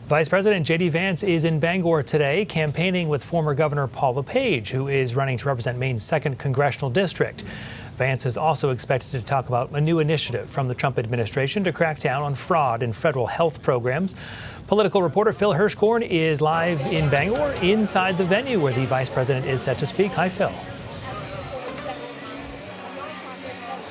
Vice President J.D. Vance is in Bangor today, campaigning with former Governor Paul LePage, who is running to represent Maine's 2nd congressional district. Vance is also expected to talk about a new initiative from the Trump administration to crack down on fraud in federal health programs. Political reporter Phil Hirschkorn is live in Bangor, inside the venue where the vice president is set to speak. Hi, Phil.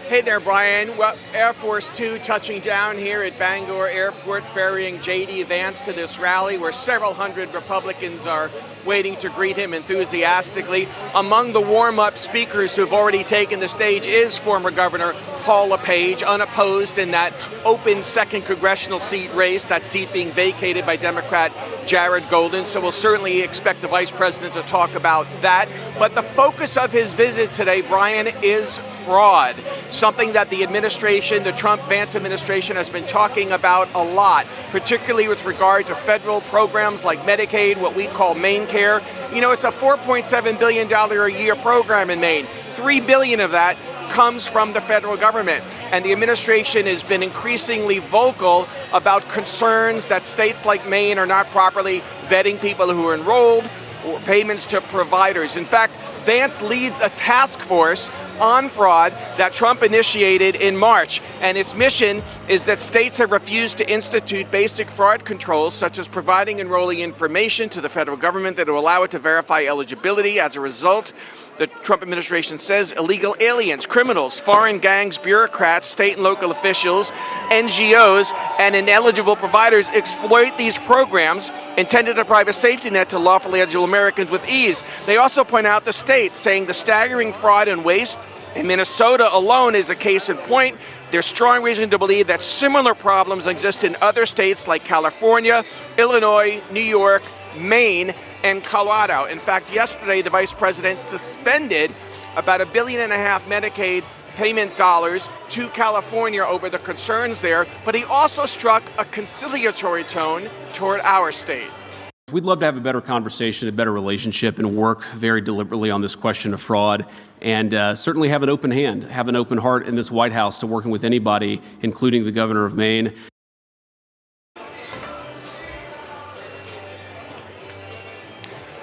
Hey there, Brian. Well, Air Force Two touching down here at Bangor Airport, ferrying J.D. Vance to this rally where several hundred Republicans are waiting to greet him enthusiastically. Among the warm-up speakers who've already taken the stage is former Governor Paul LePage, unopposed in that open 2nd congressional seat race, that seat being vacated by Democrat Jared Golden. So we'll certainly expect the vice president to talk about that. But the focus of his visit today, Brian, is fraud, something that the administration, the Trump-Vance administration, has been talking about a lot, particularly with regard to federal programs like Medicaid, what we call MaineCare. You know, it's a $4.7 billion a year program in Maine. $3 billion of that comes from the federal government. And the administration has been increasingly vocal about concerns that states like Maine are not properly vetting people who are enrolled or payments to providers. In fact, Vance leads a task force on fraud that Trump initiated in March. And its mission is that states have refused to institute basic fraud controls, such as providing enrollee information to the federal government that will allow it to verify eligibility. As a result, the Trump administration says illegal aliens, criminals, foreign gangs, bureaucrats, state and local officials, NGOs, and ineligible providers exploit these programs intended to provide a safety net to lawfully eligible Americans with ease. They also point out the states, saying the staggering fraud and waste in Minnesota alone is a case in point. There's strong reason to believe that similar problems exist in other states like California, Illinois, New York, Maine, and Colorado. In fact, yesterday, the vice president suspended about $1.5 billion Medicaid payment dollars to California over the concerns there, but he also struck a conciliatory tone toward our state. We'd love to have a better conversation, a better relationship, and work very deliberately on this question of fraud, and certainly have an open hand, have an open heart in this White House to working with anybody, including the governor of Maine.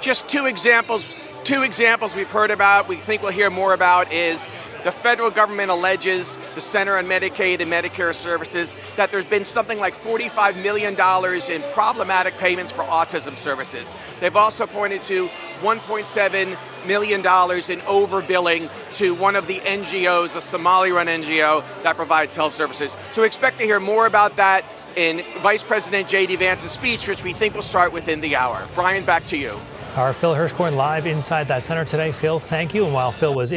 Just two examples we've heard about, we think we'll hear more about, is the federal government alleges, the Center on Medicaid and Medicare Services, that there's been something like $45 million in problematic payments for autism services. They've also pointed to $1.7 million in overbilling to one of the NGOs, a Somali-run NGO that provides health services. So we expect to hear more about that in Vice President J.D. Vance's speech, which we think will start within the hour. Brian, back to you. Our Phil Hirschkorn live inside that center today. Phil, thank you. And while Phil was